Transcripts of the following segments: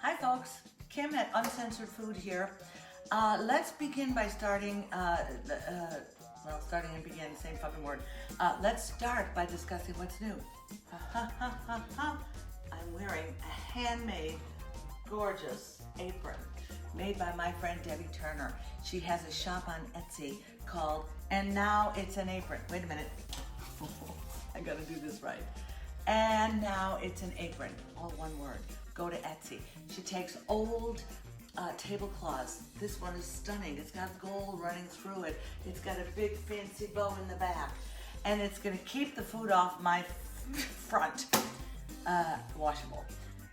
Hi folks, Kim at Uncensored Food here. Let's begin by starting, starting and begin, same fucking word. Let's start by discussing what's new. I'm wearing a handmade, gorgeous apron made by my friend Debbie Turner. She has a shop on Etsy called, and now it's an apron. Wait a minute. I gotta do this right. And now it's an apron, all one word. Go to Etsy. She takes old tablecloths. This one is stunning. It's got gold running through it. It's got a big fancy bow in the back. And it's gonna keep the food off my front, washable.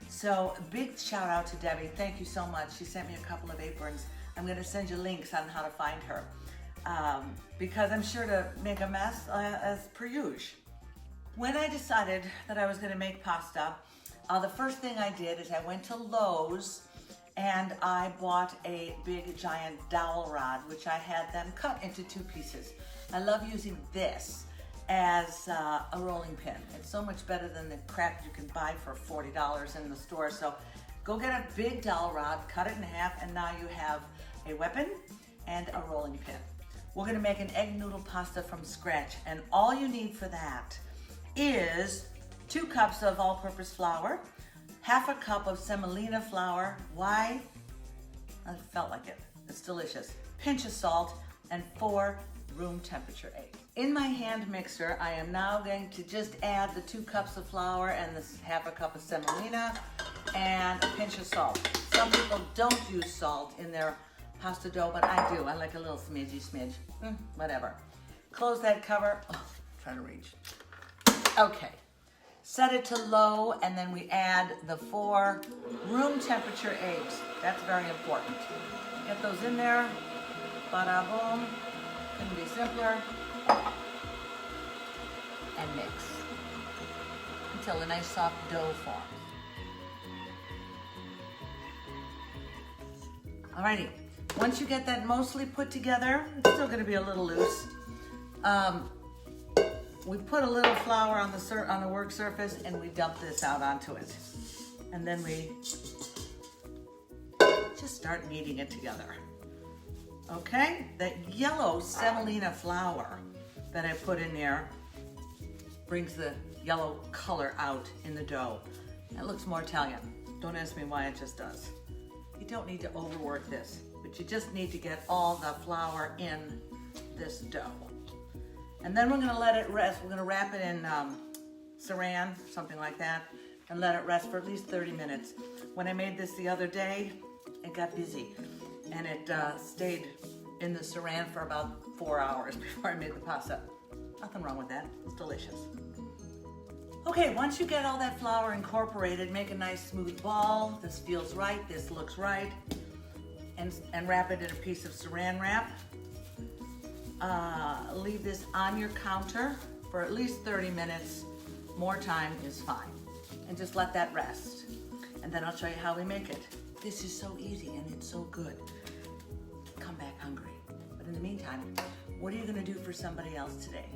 So big shout out to Debbie. Thank you so much. She sent me a couple of aprons. I'm gonna send you links on how to find her because I'm sure to make a mess as per usual. When I decided that I was gonna make pasta, the first thing I did is I went to Lowe's and I bought a big giant dowel rod, which I had them cut into 2 pieces. I love using this as a rolling pin. It's so much better than the crap you can buy for $40 in the store. So go get a big dowel rod, cut it in half, and now you have a weapon and a rolling pin. We're gonna make an egg noodle pasta from scratch, and all you need for that is 2 cups of all-purpose flour, half a cup of semolina flour. Why? I felt like it. It's delicious. Pinch of salt and 4 room temperature eggs. In my hand mixer, I am now going to just add the 2 cups of flour and this half a cup of semolina and a pinch of salt. Some people don't use salt in their pasta dough, but I do. I like a little smidge. Whatever. Close that cover. Oh, trying to reach. Okay. Set it to low, and then we add the 4 room temperature eggs. That's very important. Get those in there. Bada boom. Couldn't be simpler. And mix until a nice soft dough forms. Alrighty, once you get that mostly put together, it's still gonna be a little loose. We put a little flour on the work surface and we dump this out onto it. And then we just start kneading it together. Okay, that yellow semolina flour that I put in there brings the yellow color out in the dough. It looks more Italian. Don't ask me why, it just does. You don't need to overwork this, but you just need to get all the flour in this dough. And then we're gonna let it rest. We're gonna wrap it in saran, something like that, and let it rest for at least 30 minutes. When I made this the other day, it got busy, and it stayed in the saran for about 4 hours before I made the pasta. Nothing wrong with that, it's delicious. Okay, once you get all that flour incorporated, make a nice smooth ball. This feels right, this looks right, and wrap it in a piece of saran wrap. Leave this on your counter for at least 30 minutes. More time is fine. And just let that rest. And then I'll show you how we make it. This is so easy and it's so good. Come back hungry. But in the meantime, what are you gonna do for somebody else today?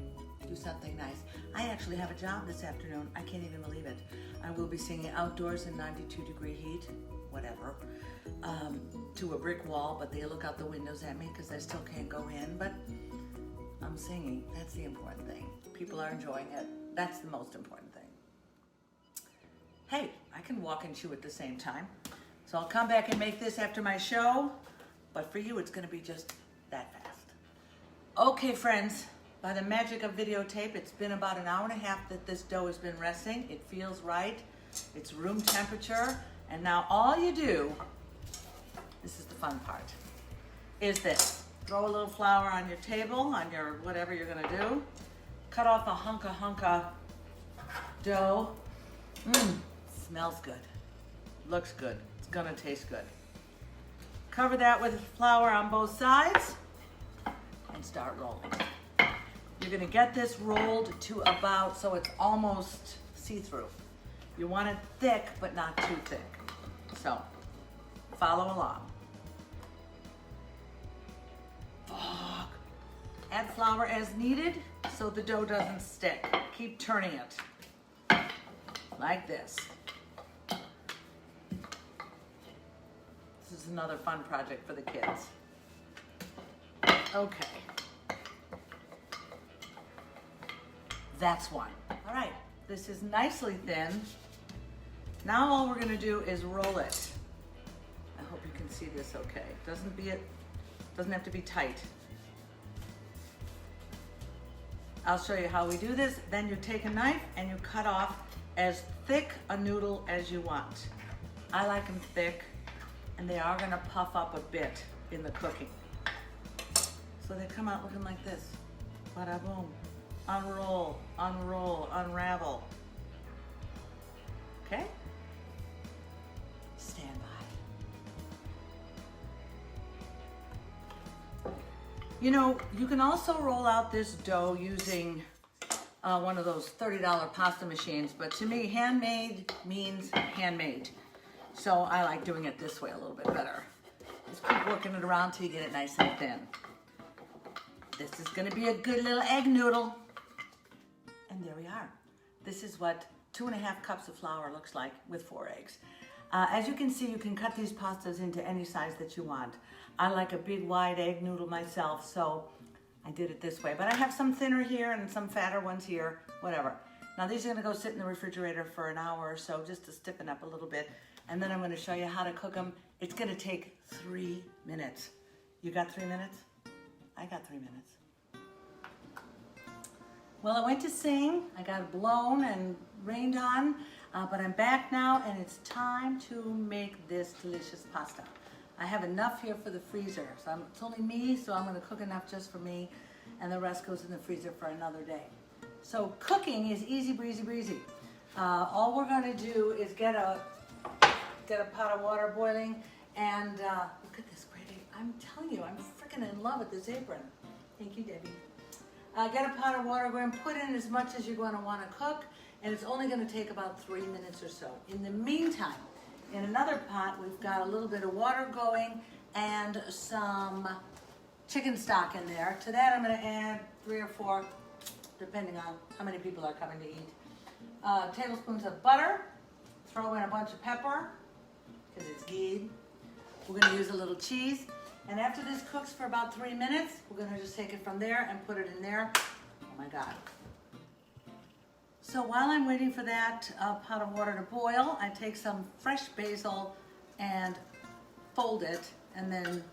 Do something nice. I actually have a job this afternoon. I can't even believe it. I will be singing outdoors in 92-degree heat, whatever, to a brick wall, but they look out the windows at me because I still can't go in, but I'm singing. That's the important thing. People are enjoying it. That's the most important thing. Hey, I can walk and chew at the same time. So I'll come back and make this after my show, but for you, it's gonna be just that fast. Okay, friends, by the magic of videotape, it's been about an hour and a half that this dough has been resting. It feels right. It's room temperature. And now all you do, this is the fun part, is this. Throw a little flour on your table, on your whatever you're gonna do. Cut off a hunka dough. Smells good. Looks good. It's gonna taste good. Cover that with flour on both sides and start rolling. You're gonna get this rolled to about, so it's almost see-through. You want it thick, but not too thick. So, follow along. Add flour as needed so the dough doesn't stick. Keep turning it like this. is another fun project for the kids. Okay. That's one. All right, this is nicely thin. Now all we're gonna do is roll it. I hope you can see this okay. Doesn't have to be tight. I'll show you how we do this. Then you take a knife and you cut off as thick a noodle as you want. I like them thick, and they are gonna puff up a bit in the cooking. So they come out looking like this. Bada boom. Unroll, unroll, unravel. Okay? Stand by. You know, you can also roll out this dough using one of those $30 pasta machines, but to me, handmade means handmade. So I like doing it this way a little bit better. Just keep working it around till you get it nice and thin. This is gonna be a good little egg noodle. And there we are. This is what 2.5 cups of flour looks like with 4 eggs. As you can see, you can cut these pastas into any size that you want. I like a big wide egg noodle myself, so I did it this way. But I have some thinner here and some fatter ones here, whatever. Now these are gonna go sit in the refrigerator for an hour or so just to stiffen up a little bit. And then I'm gonna show you how to cook them. It's gonna take 3 minutes. You got 3 minutes? I got 3 minutes. Well, I went to sing, I got blown and rained on, but I'm back now and it's time to make this delicious pasta. I have enough here for the freezer, so it's only me, so I'm gonna cook enough just for me, and the rest goes in the freezer for another day. So cooking is easy breezy breezy. All we're gonna do is get a pot of water boiling, and look at this great apron. I'm telling you, I'm freaking in love with this apron. Thank you, Debbie. Get a pot of water, go and put in as much as you're going to want to cook, and it's only going to take about 3 minutes or so. In the meantime, in another pot, we've got a little bit of water going and some chicken stock in there. To that, I'm going to add 3 or 4, depending on how many people are coming to eat. Tablespoons of butter. Throw in a bunch of pepper, because it's ghee. We're going to use a little cheese. And after this cooks for about 3 minutes, we're gonna just take it from there and put it in there. Oh my God. So while I'm waiting for that pot of water to boil, I take some fresh basil and fold it and then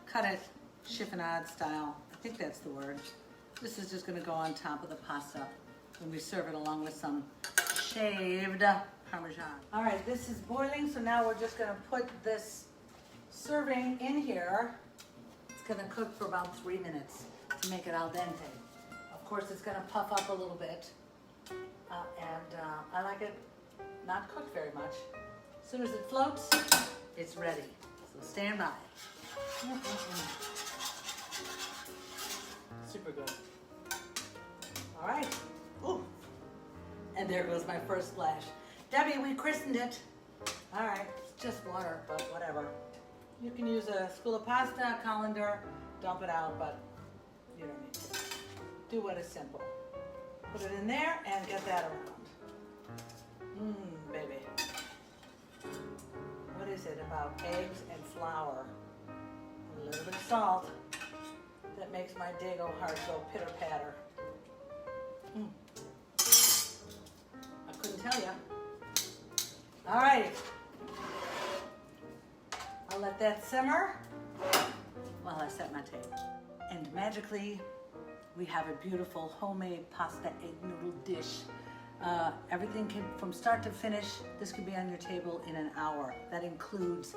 cut it chiffonade style. I think that's the word. This is just gonna go on top of the pasta when we serve it along with some shaved Parmesan. All right, this is boiling, so now we're just gonna put this serving in here. It's gonna cook for about 3 minutes to make it al dente. Of course, it's gonna puff up a little bit, and I like it not cooked very much. As soon as it floats, it's ready. So stand by. Super good. All right. Ooh. And there goes my first splash. Debbie, we christened it. All right, it's just water, but whatever. You can use a school of pasta, a colander, dump it out, but you don't need to. Do what is simple. Put it in there and get that around. Baby. What is it about eggs and flour? A little bit of salt that makes my Dago heart go pitter-patter. I couldn't tell you. All right. I'll let that simmer while I set my table. And magically, we have a beautiful homemade pasta egg noodle dish. Everything can, from start to finish, this could be on your table in an hour. That includes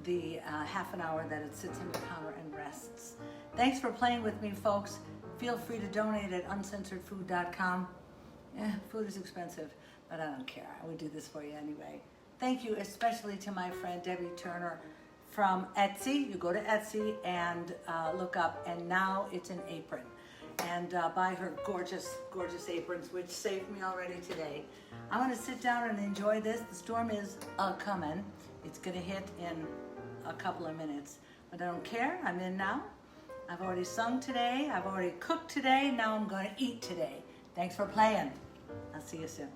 the half an hour that it sits on your counter and rests. Thanks for playing with me, folks. Feel free to donate at uncensoredfood.com. Food is expensive, but I don't care. I would do this for you anyway. Thank you especially to my friend Debbie Turner from Etsy. You go to Etsy and look up, and now it's an apron. And buy her gorgeous, gorgeous aprons, which saved me already today. I'm gonna sit down and enjoy this. The storm is coming. It's gonna hit in a couple of minutes, but I don't care, I'm in now. I've already sung today, I've already cooked today, now I'm gonna eat today. Thanks for playing. I'll see you soon.